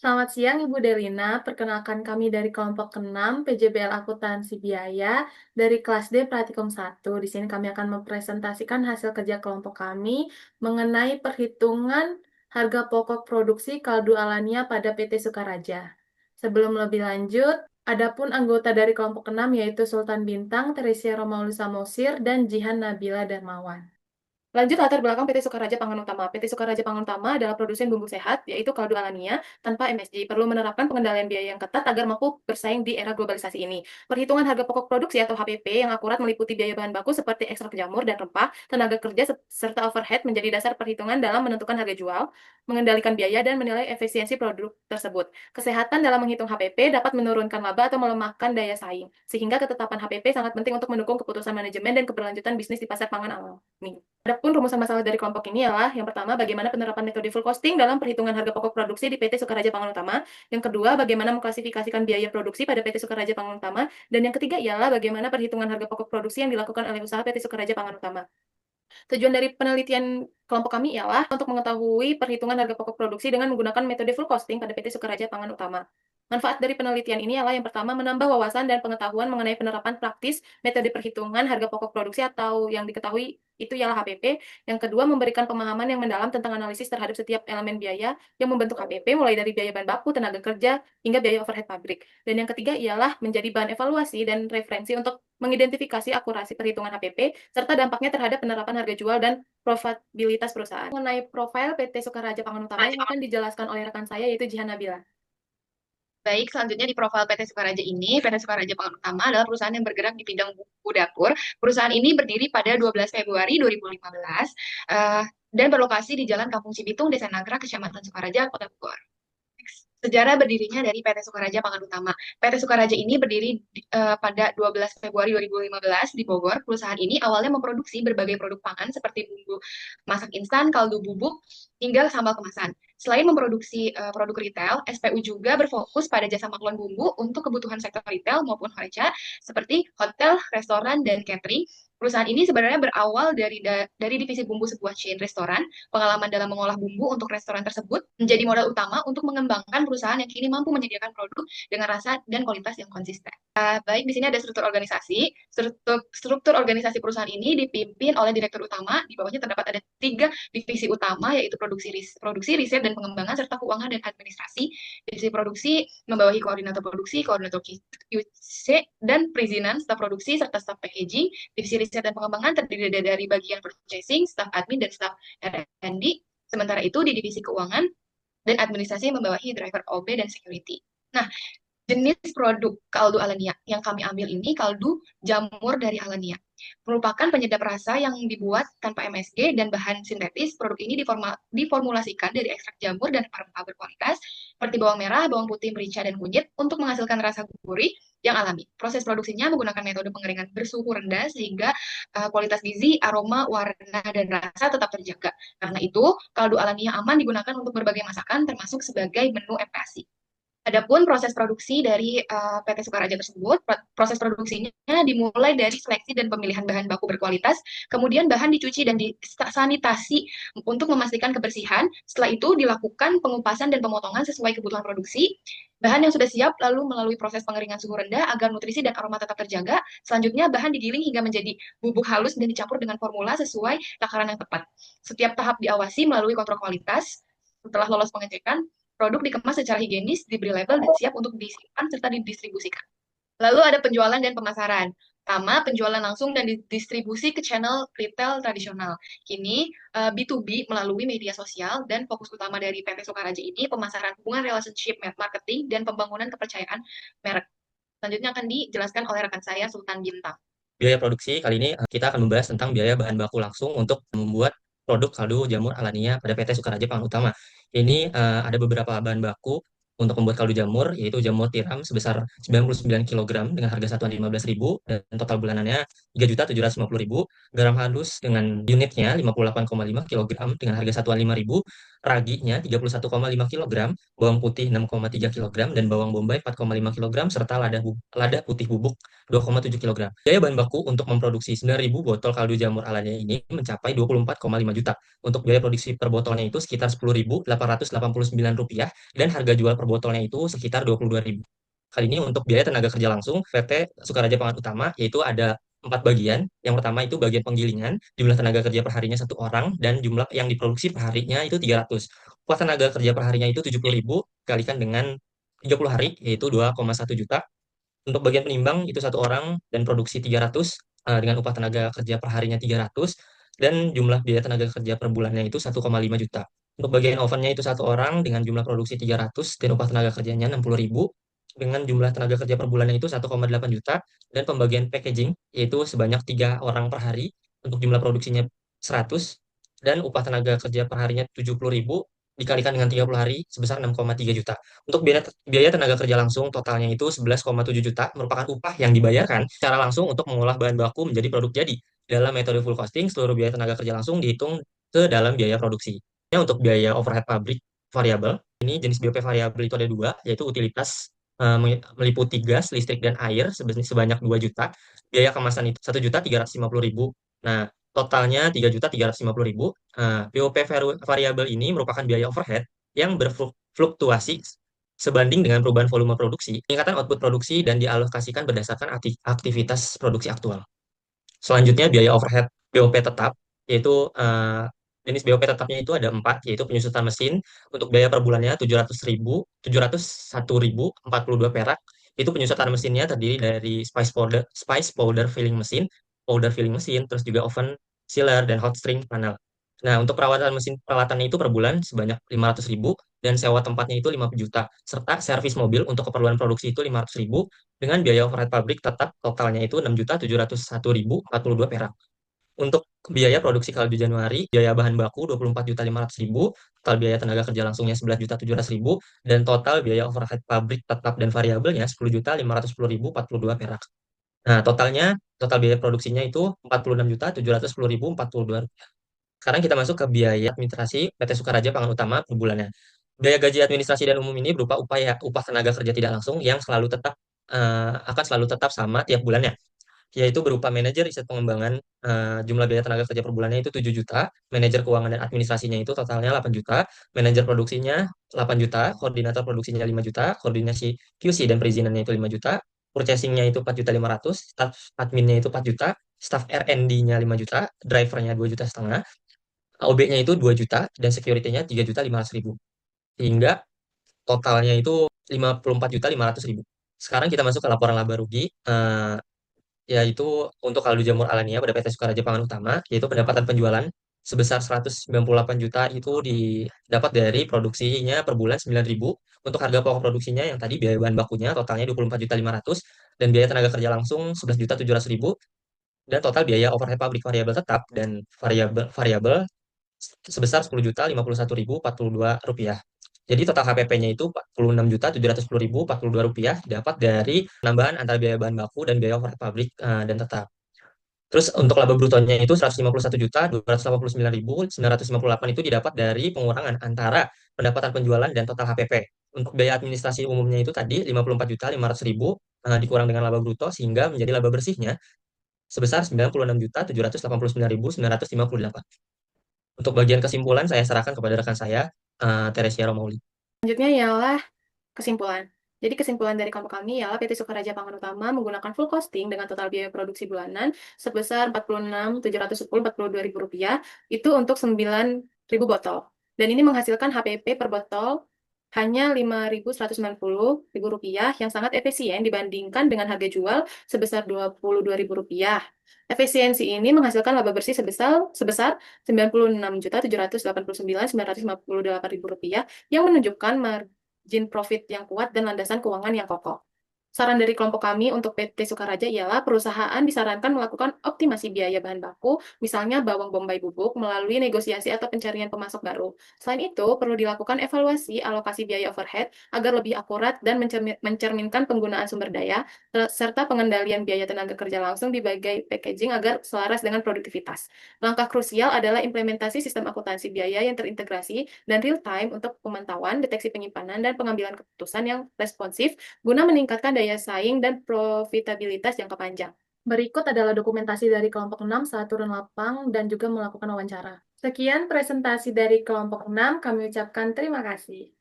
Selamat siang Ibu Delina, perkenalkan kami dari kelompok ke-6 PJBL Akuntansi Biaya dari kelas D Praktikum 1. Di sini kami akan mempresentasikan hasil kerja kelompok kami mengenai perhitungan harga pokok produksi kaldu Alania pada PT Sukaraja. Sebelum lebih lanjut, adapun anggota dari kelompok ke-6 yaitu Sultan Bintang, Teresia Romaulu Samosir, dan Jihan Nabila Darmawan. Lanjut latar belakang PT Sukaraja Pangan Utama. PT Sukaraja Pangan Utama adalah produsen bumbu sehat, yaitu kaldu alania, tanpa MSG. Perlu menerapkan pengendalian biaya yang ketat agar mampu bersaing di era globalisasi ini. Perhitungan harga pokok produksi atau HPP yang akurat meliputi biaya bahan baku seperti ekstrak jamur dan rempah, tenaga kerja, serta overhead menjadi dasar perhitungan dalam menentukan harga jual, mengendalikan biaya, dan menilai efisiensi produk tersebut. Kesehatan dalam menghitung HPP dapat menurunkan laba atau melemahkan daya saing, sehingga ketetapan HPP sangat penting untuk mendukung keputusan manajemen dan keberlanjutan bisnis di pasar pangan alami. Adapun rumusan masalah dari kelompok ini adalah yang pertama, bagaimana penerapan metode full costing dalam perhitungan harga pokok produksi di PT Sukaraja Pangan Utama. Yang kedua, bagaimana mengklasifikasikan biaya produksi pada PT Sukaraja Pangan Utama. Dan yang ketiga ialah bagaimana perhitungan harga pokok produksi yang dilakukan oleh usaha PT Sukaraja Pangan Utama. Tujuan dari penelitian kelompok kami ialah untuk mengetahui perhitungan harga pokok produksi dengan menggunakan metode full costing pada PT Sukaraja Pangan Utama. Manfaat dari penelitian ini adalah yang pertama, menambah wawasan dan pengetahuan mengenai penerapan praktis metode perhitungan harga pokok produksi atau yang diketahui itu ialah HPP. Yang kedua, memberikan pemahaman yang mendalam tentang analisis terhadap setiap elemen biaya yang membentuk HPP, mulai dari biaya bahan baku, tenaga kerja, hingga biaya overhead pabrik. Dan yang ketiga ialah menjadi bahan evaluasi dan referensi untuk mengidentifikasi akurasi perhitungan HPP, serta dampaknya terhadap penerapan harga jual dan profitabilitas perusahaan. Mengenai profil PT Sukaraja Pangan Utama yang akan dijelaskan oleh rekan saya, yaitu Jihan Nabila. Baik, selanjutnya di profil PT Sukaraja ini, PT Sukaraja Pangan Utama adalah perusahaan yang bergerak di bidang buku dapur. Perusahaan ini berdiri pada 12 Februari 2015 eh, dan berlokasi di Jalan Kampung Cibitung, Desa Nagra, Kecamatan Sukaraja, Kota Bogor. Sejarah berdirinya dari PT Sukaraja Pangan Utama. PT Sukaraja ini berdiri pada 12 Februari 2015 di Bogor. Perusahaan ini awalnya memproduksi berbagai produk pangan seperti bumbu masak instan, kaldu bubuk, hingga sambal kemasan. Selain memproduksi produk retail, SPU juga berfokus pada jasa maklun bumbu untuk kebutuhan sektor retail maupun horeca seperti hotel, restoran, dan catering. Perusahaan ini sebenarnya berawal dari divisi bumbu sebuah chain restoran. Pengalaman dalam mengolah bumbu untuk restoran tersebut menjadi modal utama untuk mengembangkan perusahaan yang kini mampu menyediakan produk dengan rasa dan kualitas yang konsisten. Baik, di sini ada struktur organisasi. Struktur organisasi perusahaan ini dipimpin oleh direktur utama. Di bawahnya terdapat ada 3 divisi utama, yaitu produksi, riset dan pengembangan, serta keuangan dan administrasi. Divisi produksi membawahi koordinator QC, dan perizinan, staf produksi, serta staf packaging. Divisi riset dan pengembangan terdiri dari bagian purchasing, staf admin, dan staf R&D. Sementara itu, di divisi keuangan dan administrasi membawahi driver OB dan security. Nah, jenis produk kaldu Alania yang kami ambil ini kaldu jamur dari Alania. Merupakan penyedap rasa yang dibuat tanpa MSG dan bahan sintetis. Produk ini diformulasikan dari ekstrak jamur dan rempah berkualitas seperti bawang merah, bawang putih, merica, dan kunyit untuk menghasilkan rasa gurih yang alami. Proses produksinya menggunakan metode pengeringan bersuhu rendah sehingga kualitas gizi, aroma, warna, dan rasa tetap terjaga. Karena itu, kaldu Alania aman digunakan untuk berbagai masakan termasuk sebagai menu MPASI. Adapun proses produksi dari PT Sukaraja tersebut, proses produksinya dimulai dari seleksi dan pemilihan bahan baku berkualitas, kemudian bahan dicuci dan disanitasi untuk memastikan kebersihan. Setelah itu dilakukan pengupasan dan pemotongan sesuai kebutuhan produksi. Bahan yang sudah siap lalu melalui proses pengeringan suhu rendah agar nutrisi dan aroma tetap terjaga. Selanjutnya bahan digiling hingga menjadi bubuk halus dan dicampur dengan formula sesuai takaran yang tepat. Setiap tahap diawasi melalui kontrol kualitas. Setelah lolos pengecekan, produk dikemas secara higienis, diberi label, dan siap untuk disimpan serta didistribusikan. Lalu ada penjualan dan pemasaran. Pertama, penjualan langsung dan distribusi ke channel retail tradisional. Kini, B2B melalui media sosial dan fokus utama dari PT Sukaraja ini pemasaran hubungan relationship marketing dan pembangunan kepercayaan merek. Selanjutnya akan dijelaskan oleh rekan saya, Sultan Bintang. Biaya produksi kali ini kita akan membahas tentang biaya bahan baku langsung untuk membuat produk kaldu jamur Alania pada PT Sukaraja Pangan Utama. Ini ada beberapa bahan baku untuk membuat kaldu jamur, yaitu jamur tiram sebesar 99 kilogram dengan harga satuan 15.000 dan total bulanannya 3.750.000, garam halus dengan unitnya 58,5 kilogram dengan harga satuan 5.000, raginya 31,5 kilogram, bawang putih 6,3 kilogram, dan bawang bombay 4,5 kilogram, serta lada putih bubuk 2,7 kilogram. Biaya bahan baku untuk memproduksi 9.000 botol kaldu jamur alanya ini mencapai 24,5 juta. Untuk biaya produksi per botolnya itu sekitar Rp10.889 dan harga jual per botolnya itu sekitar 22.000. Kali ini untuk biaya tenaga kerja langsung, PT Sukaraja Pangan Utama yaitu ada 4 bagian. Yang pertama itu bagian penggilingan, jumlah tenaga kerja perharinya 1 orang, dan jumlah yang diproduksi perharinya itu 300. Upah tenaga kerja perharinya itu 70.000, kalikan dengan 30 hari, yaitu 2,1 juta. Untuk bagian penimbang itu 1 orang dan produksi 300, dengan upah tenaga kerja perharinya 300, dan jumlah biaya tenaga kerja per bulannya itu 1,5 juta. Untuk bagian ovennya itu 1 orang dengan jumlah produksi 300 dan upah tenaga kerjanya 60.000, dengan jumlah tenaga kerja per bulannya itu 1,8 juta. Dan pembagian packaging yaitu sebanyak 3 orang per hari untuk jumlah produksinya 100 dan upah tenaga kerja per harinya 70.000 dikalikan dengan 30 hari sebesar 6,3 juta. Untuk biaya tenaga kerja langsung totalnya itu 11,7 juta, merupakan upah yang dibayarkan secara langsung untuk mengolah bahan baku menjadi produk jadi. Dalam metode full costing, seluruh biaya tenaga kerja langsung dihitung ke dalam biaya produksi. Untuk biaya overhead pabrik variabel, ini jenis BOP variabel itu ada dua, yaitu utilitas meliputi gas, listrik, dan air sebanyak 2 juta. Biaya kemasan itu 1.350.000. Nah, totalnya 3.350.000. BOP variabel ini merupakan biaya overhead yang berfluktuasi sebanding dengan perubahan volume produksi, peningkatan output produksi, dan dialokasikan berdasarkan aktivitas produksi aktual. Selanjutnya biaya overhead BOP tetap, yaitu jenis BOP tetapnya itu ada 4, yaitu penyusutan mesin. Untuk biaya per bulannya 701.042 perak. Itu penyusutan mesinnya terdiri dari spice powder filling mesin, powder filling mesin, terus juga oven sealer, dan hot string panel. Nah, untuk perawatan mesin peralatannya itu per bulan sebanyak 500.000, dan sewa tempatnya itu 50 juta, serta servis mobil untuk keperluan produksi itu 500.000, dengan biaya overhead pabrik tetap totalnya itu 6.701.042 perak. Untuk biaya produksi kaldu Januari, biaya bahan baku 24.500.000, total biaya tenaga kerja langsungnya 11.700.000, dan total biaya overhead pabrik tetap dan variabelnya 10.510.042 perak. Nah, total biaya produksinya itu 46.710.042. Sekarang kita masuk ke biaya administrasi PT Sukaraja Pangan Utama per bulannya. Biaya gaji administrasi dan umum ini berupa upah tenaga kerja tidak langsung yang akan selalu tetap sama tiap bulannya, yaitu berupa manajer riset pengembangan. Jumlah biaya tenaga kerja per bulannya itu 7 juta, manajer keuangan dan administrasinya itu totalnya 8 juta, manajer produksinya 8 juta, koordinator produksinya 5 juta, koordinasi QC dan perizinannya itu 5 juta, purchasingnya itu 4.500.000, staff adminnya itu 4 juta, staff R&D-nya 5 juta, drivernya 2,5 juta, OB-nya itu 2 juta, dan security-nya 3.500.000. Sehingga totalnya itu 54.500.000. Sekarang kita masuk ke laporan laba rugi, yaitu untuk kaldu jamur alania pada PT Sukaraja Pangan Utama, yaitu pendapatan penjualan sebesar 198 juta itu didapat dari produksinya per bulan 9.000. Untuk harga pokok produksinya yang tadi biaya bahan bakunya totalnya 24.500, dan biaya tenaga kerja langsung 11.700.000, dan total biaya overhead pabrik variabel tetap dan variabel sebesar 10.051.042 rupiah. Jadi total HPP-nya itu 46.710.042 rupiah dapat dari penambahan antara biaya bahan baku dan biaya overhead pabrik dan tetap. Terus untuk laba brutonya itu 151.289.958 itu didapat dari pengurangan antara pendapatan penjualan dan total HPP. Untuk biaya administrasi umumnya itu tadi 54.500.000 dikurang dengan laba bruto sehingga menjadi laba bersihnya sebesar 96.789.958. Untuk bagian kesimpulan saya serahkan kepada rekan saya, Teresia Romauli. Selanjutnya ialah kesimpulan. Jadi kesimpulan dari kelompok kami ialah PT Sukaraja Pangan Utama menggunakan full costing dengan total biaya produksi bulanan sebesar Rp46.710.042 itu untuk 9.000 botol. Dan ini menghasilkan HPP per botol hanya Rp5.190.000 yang sangat efisien dibandingkan dengan harga jual sebesar Rp22.000. Efisiensi ini menghasilkan laba bersih sebesar Rp96.789.958.000 yang menunjukkan margin profit yang kuat dan landasan keuangan yang kokoh. Saran dari kelompok kami untuk PT Sukaraja ialah perusahaan disarankan melakukan optimasi biaya bahan baku, misalnya bawang bombay bubuk, melalui negosiasi atau pencarian pemasok baru. Selain itu, perlu dilakukan evaluasi alokasi biaya overhead agar lebih akurat dan mencerminkan penggunaan sumber daya, serta pengendalian biaya tenaga kerja langsung di bagai packaging agar selaras dengan produktivitas. Langkah krusial adalah implementasi sistem akuntansi biaya yang terintegrasi dan real-time untuk pemantauan, deteksi penyimpanan, dan pengambilan keputusan yang responsif guna meningkatkan daya saing dan profitabilitas jangka panjang. Berikut adalah dokumentasi dari kelompok 6 saat turun lapang dan juga melakukan wawancara. Sekian presentasi dari kelompok 6, kami ucapkan terima kasih.